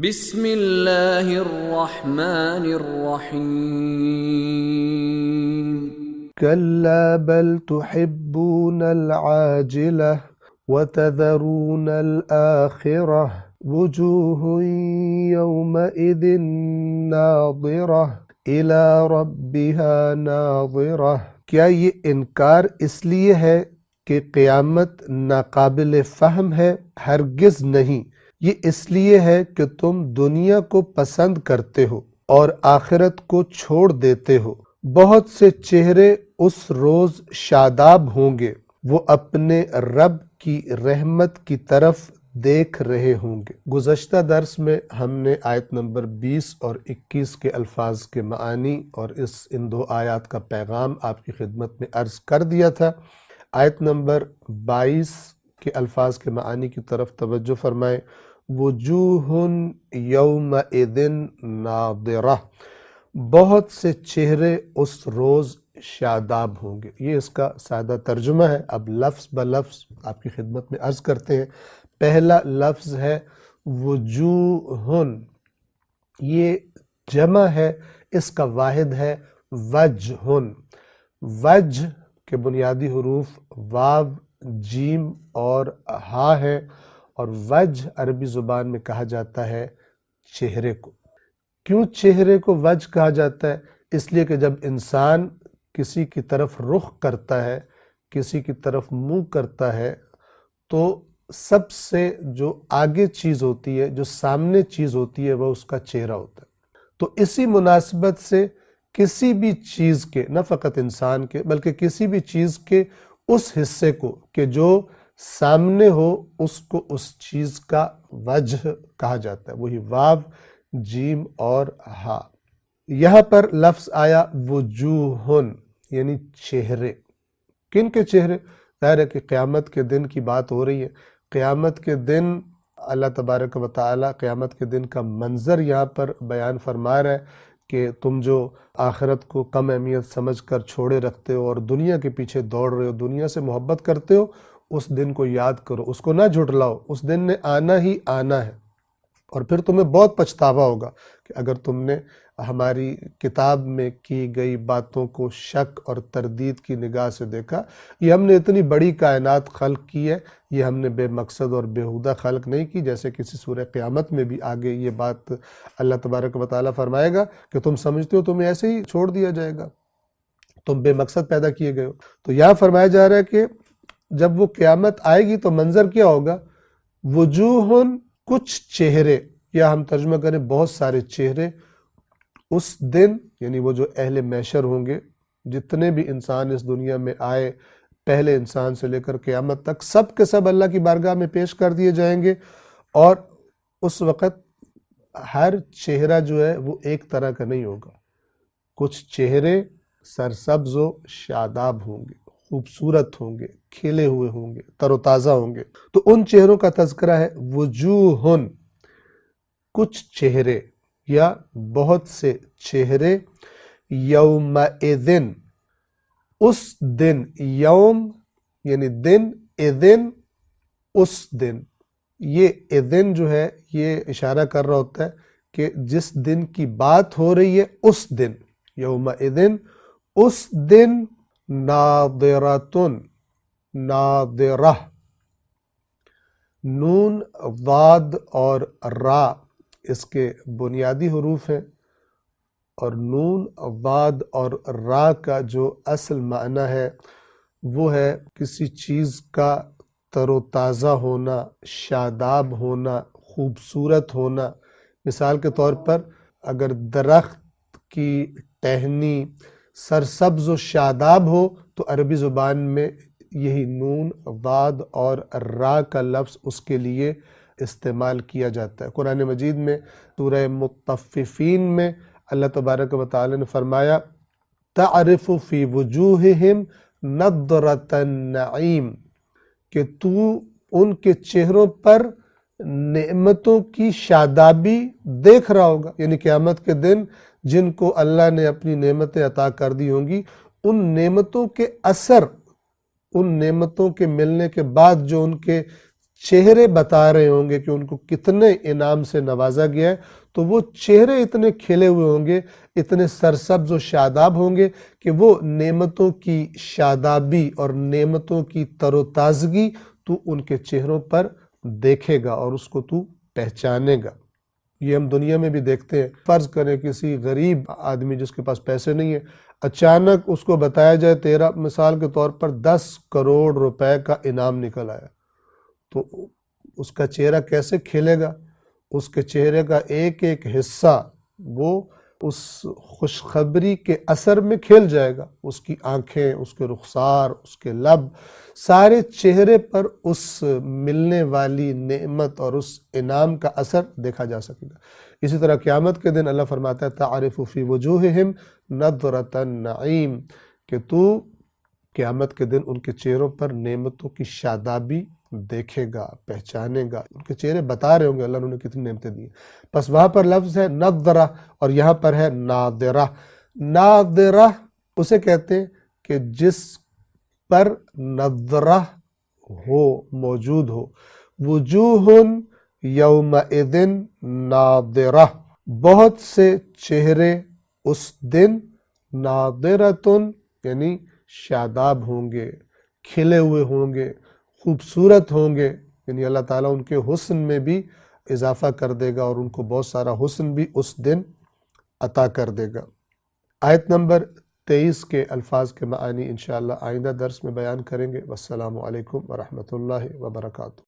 بسم اللہ الرحمن الرحیم كلا بل تحبون العاجلة وتذرون الآخرة وجوه يومئذ ناظرة إلى ربها ناظرة۔ کیا یہ انکار اس لیے ہے کہ قیامت ناقابل فہم ہے؟ ہرگز نہیں، یہ اس لیے ہے کہ تم دنیا کو پسند کرتے ہو اور آخرت کو چھوڑ دیتے ہو۔ بہت سے چہرے اس روز شاداب ہوں گے، وہ اپنے رب کی رحمت کی طرف دیکھ رہے ہوں گے۔ گزشتہ درس میں ہم نے آیت نمبر 20 اور 21 کے الفاظ کے معانی اور ان دو آیات کا پیغام آپ کی خدمت میں عرض کر دیا تھا۔ آیت نمبر 22 کے الفاظ کے معانی کی طرف توجہ فرمائیں۔ وجوہ یومئذ ناظرہ، بہت سے چہرے اس روز شاداب ہوں گے۔ یہ اس کا سادہ ترجمہ ہے۔ اب لفظ بلفظ آپ کی خدمت میں عرض کرتے ہیں۔ پہلا لفظ ہے وجوہ، یہ جمع ہے، اس کا واحد ہے وجہ۔ وجہ کے بنیادی حروف واو، جیم اور ہا ہے، اور وجہ عربی زبان میں کہا جاتا ہے چہرے کو۔ کیوں چہرے کو وجہ کہا جاتا ہے؟ اس لیے کہ جب انسان کسی کی طرف رخ کرتا ہے، کسی کی طرف منہ کرتا ہے، تو سب سے جو آگے چیز ہوتی ہے، جو سامنے چیز ہوتی ہے، وہ اس کا چہرہ ہوتا ہے۔ تو اسی مناسبت سے کسی بھی چیز کے، نہ فقط انسان کے بلکہ کسی بھی چیز کے اس حصے کو کہ جو سامنے ہو، اس کو اس چیز کا وجہ کہا جاتا ہے۔ وہی واو، جیم اور ہا۔ یہاں پر لفظ آیا وجوہ، یعنی چہرے۔ کن کے چہرے؟ ظاہر ہے کہ قیامت کے دن کی بات ہو رہی ہے۔ قیامت کے دن اللہ تبارک و تعالی قیامت کے دن کا منظر یہاں پر بیان فرما رہا ہے کہ تم جو آخرت کو کم اہمیت سمجھ کر چھوڑے رکھتے ہو اور دنیا کے پیچھے دوڑ رہے ہو، دنیا سے محبت کرتے ہو، اس دن کو یاد کرو، اس کو نہ جھٹلاؤ۔ اس دن نے آنا ہی آنا ہے، اور پھر تمہیں بہت پچھتاوا ہوگا کہ اگر تم نے ہماری کتاب میں کی گئی باتوں کو شک اور تردید کی نگاہ سے دیکھا۔ یہ ہم نے اتنی بڑی کائنات خلق کی ہے، یہ ہم نے بے مقصد اور بیہودہ خلق نہیں کی، جیسے کسی سورہ قیامت میں بھی آگے یہ بات اللہ تبارک و تعالیٰ فرمائے گا کہ تم سمجھتے ہو تمہیں ایسے ہی چھوڑ دیا جائے گا، تم بے مقصد پیدا کیے گئے ہو۔ تو یہاں فرمایا جا رہا ہے کہ جب وہ قیامت آئے گی تو منظر کیا ہوگا؟ وجوہ، کچھ چہرے، یا ہم ترجمہ کریں بہت سارے چہرے اس دن، یعنی وہ جو اہل محشر ہوں گے، جتنے بھی انسان اس دنیا میں آئے، پہلے انسان سے لے کر قیامت تک، سب کے سب اللہ کی بارگاہ میں پیش کر دیے جائیں گے، اور اس وقت ہر چہرہ جو ہے وہ ایک طرح کا نہیں ہوگا۔ کچھ چہرے سرسبز و شاداب ہوں گے، خوبصورت ہوں گے، کھلے ہوئے ہوں گے، تر و تازہ ہوں گے۔ تو ان چہروں کا تذکرہ ہے وجوہ، کچھ چہرے یا بہت سے چہرے، یومئذ، اس دن، یوم یعنی دن، اذن اس دن۔ یہ اذن جو ہے یہ اشارہ کر رہا ہوتا ہے کہ جس دن کی بات ہو رہی ہے اس دن، یومئذ اس دن، ناظرۃ، ناظرہ، نون، ضاد اور را اس کے بنیادی حروف ہیں، اور نون، ضاد اور را کا جو اصل معنی ہے وہ ہے کسی چیز کا تر و تازہ ہونا، شاداب ہونا، خوبصورت ہونا۔ مثال کے طور پر اگر درخت کی ٹہنی سرسبز و شاداب ہو تو عربی زبان میں یہی نون، ضاد اور را کا لفظ اس کے لیے استعمال کیا جاتا ہے۔ قرآن مجید میں سورہ مطففین میں اللہ تبارک و تعالی نے فرمایا تعرف فی وجوہہم نضرۃ النعیم، کہ تو ان کے چہروں پر نعمتوں کی شادابی دیکھ رہا ہوگا، یعنی قیامت کے دن جن کو اللہ نے اپنی نعمتیں عطا کر دی ہوں گی، ان نعمتوں کے اثر، ان نعمتوں کے ملنے کے بعد جو ان کے چہرے بتا رہے ہوں گے کہ ان کو کتنے انعام سے نوازا گیا ہے، تو وہ چہرے اتنے کھلے ہوئے ہوں گے، اتنے سرسبز و شاداب ہوں گے کہ وہ نعمتوں کی شادابی اور نعمتوں کی تر و تازگی تو ان کے چہروں پر دیکھے گا اور اس کو تو پہچانے گا۔ یہ ہم دنیا میں بھی دیکھتے ہیں۔ فرض کریں کسی غریب آدمی جس کے پاس پیسے نہیں ہیں، اچانک اس کو بتایا جائے تیرا مثال کے طور پر 10 کروڑ روپے کا انعام نکل آیا، تو اس کا چہرہ کیسے کھلے گا؟ اس کے چہرے کا ایک ایک حصہ وہ اس خوشخبری کے اثر میں کھل جائے گا۔ اس کی آنکھیں، اس کے رخسار، اس کے لب، سارے چہرے پر اس ملنے والی نعمت اور اس انعام کا اثر دیکھا جا سکے گا۔ اسی طرح قیامت کے دن اللہ فرماتا ہے تعرف فی وجوہہم نضرۃ النعیم، کہ تو قیامت کے دن ان کے چہروں پر نعمتوں کی شادابی دیکھے گا، پہچانے گا۔ ان کے چہرے بتا رہے ہوں گے اللہ نے انہیں کتنی نعمتیں دی ہیں۔ بس وہاں پر لفظ ہے نضرہ اور یہاں پر ہے ناظرہ۔ ناظرہ اسے کہتے ہیں کہ جس پر نظرہ ہو، موجود ہو۔ وجوہ یومئذ ناظرہ، بہت سے چہرے اس دن ناظرۃ یعنی شاداب ہوں گے، کھلے ہوئے ہوں گے، خوبصورت ہوں گے، یعنی اللہ تعالیٰ ان کے حسن میں بھی اضافہ کر دے گا اور ان کو بہت سارا حسن بھی اس دن عطا کر دے گا۔ آیت نمبر 23 کے الفاظ کے معانی انشاءاللہ آئندہ درس میں بیان کریں گے۔ والسلام علیکم ورحمۃ اللہ وبرکاتہ۔